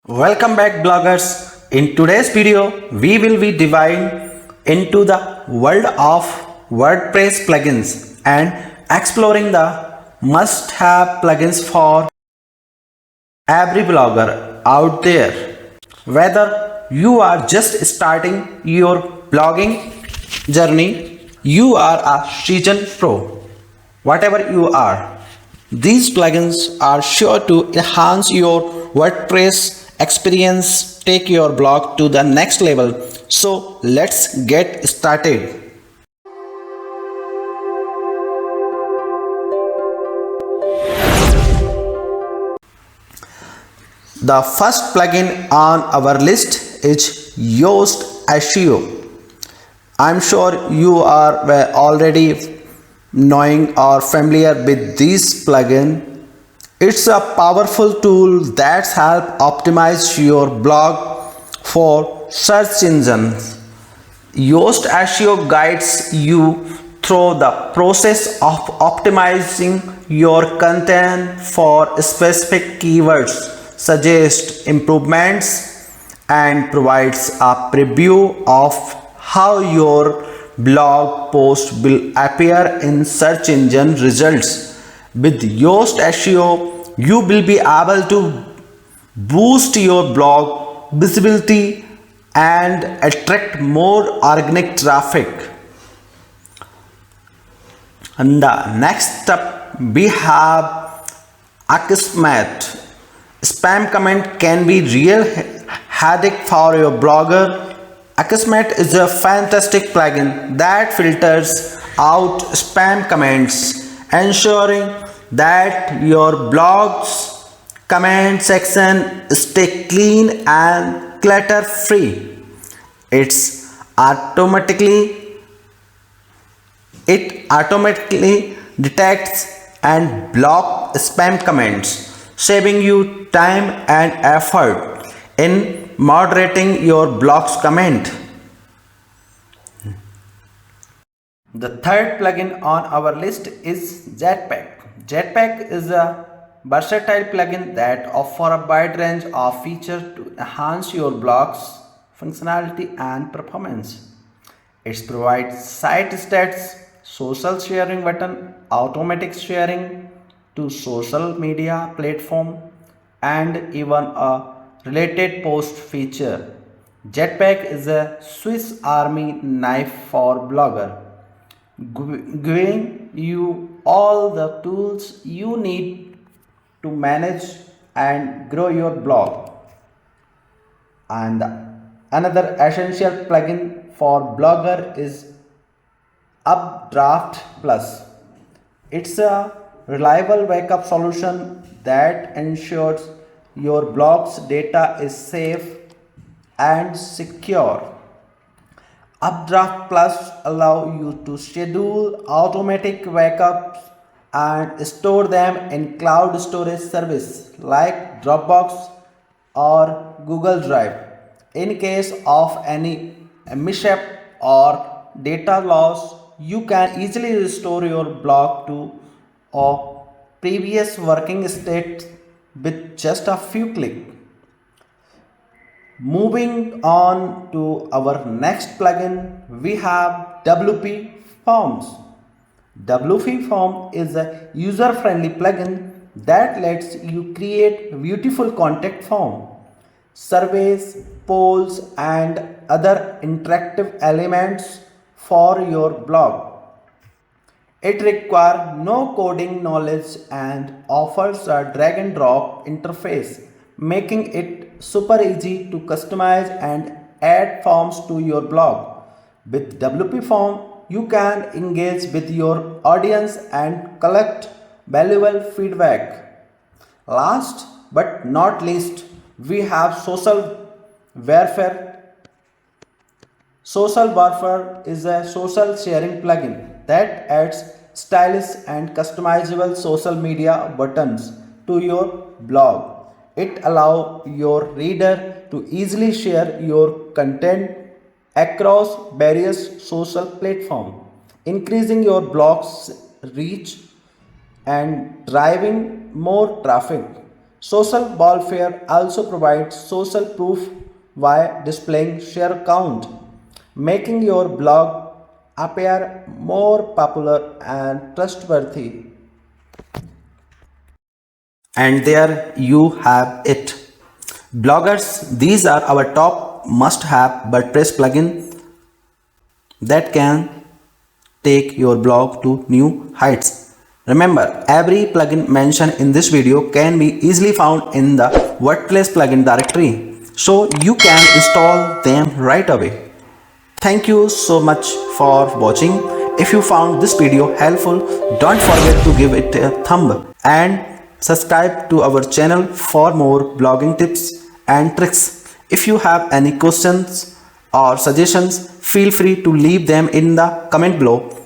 Welcome back bloggers. In today's video, we will be diving into the world of WordPress plugins and exploring the must-have plugins for every blogger out there. Whether you are just starting your blogging journey, you are a seasoned pro, whatever you are, these plugins are sure to enhance your WordPress experience, take your blog to the next level. So let's get started. The first plugin on our list is Yoast SEO. I'm sure you are already knowing or familiar with this plugin. It's a powerful tool that helps optimize your blog for search engines. Yoast SEO guides you through the process of optimizing your content for specific keywords, suggests improvements, and provides a preview of how your blog post will appear in search engine results. With Yoast SEO, you will be able to boost your blog visibility and attract more organic traffic. And the next step we have Akismet. Spam comment can be real headache for your blogger. Akismet is a fantastic plugin that filters out spam comments, ensuring that your blog's comment section stay clean and clutter free. It's automatically it automatically detects and blocks spam comments, saving you time and effort in moderating your blog's comment. The third plugin on our list is Jetpsck. Jetpsck is a versatile plugin that offers a wide range of features to enhance your blog's functionality and performance. It provides site stats, social sharing button, automatic sharing to social media platform, and even a related post feature. Jetpsck is a Swiss Army knife for blogger, giving you all the tools you need to manage and grow your blog. And another essential plugin for blogger is UpdraftPlus. It's a reliable backup solution that ensures your blog's data is safe and secure. UpdraftPlus allow you to schedule automatic backups and store them in cloud storage service like Dropbox or Google Drive. In case of any mishap or data loss, you can easily restore your blog to a previous working state with just a few clicks. Moving on to our next plugin, we have WP Forms. WP Form is a user-friendly plugin that lets you create beautiful contact form, surveys, polls, and other interactive elements for your blog. It requires no coding knowledge and offers a drag and drop interface, making it super easy to customize and add forms to your blog. With WP Form, you can engage with your audience and collect valuable feedback. Last but not least, we have warfare. Social Warfare is a social sharing plugin that adds stylish and customizable social media buttons to your blog. It allows your reader to easily share your content across various social platforms, increasing your blog's reach and driving more traffic. Social Ballfare also provides social proof by displaying share count, making your blog appear more popular and trustworthy. And there you have it. Bloggers, these are our top must-have WordPress plugin that can take your blog to new heights. Remember, every plugin mentioned in this video can be easily found in the WordPress plugin directory, so you can install them right away. Thank you so much for watching. If you found this video helpful, don't forget to give it a thumb up and subscribe to our channel for more blogging tips and tricks. If you have any questions or suggestions, feel free to leave them in the comment below.